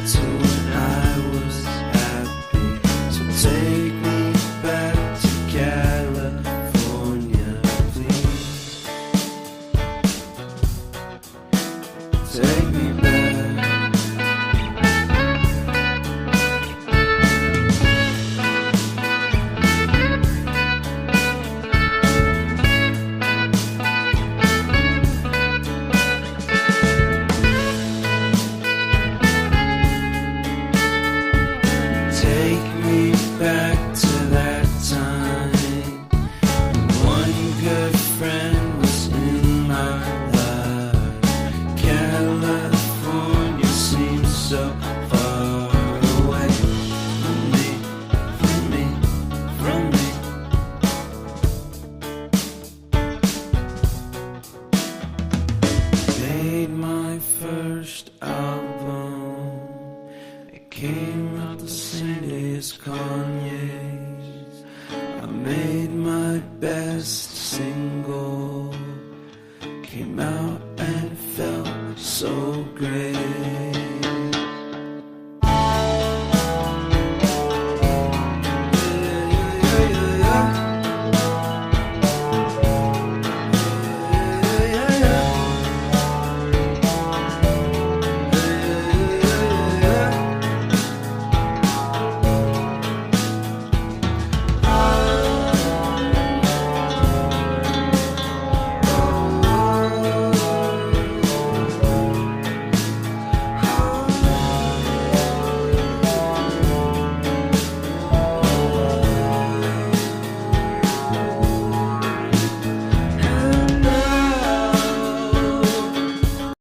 to when I was happy. So take me back to California, please. Take me back. Take me back to that time when one good friend was in my life. California seems so far away from me, from me, from me. Made my first album. It came out the same day as Kanye's. I made my best single.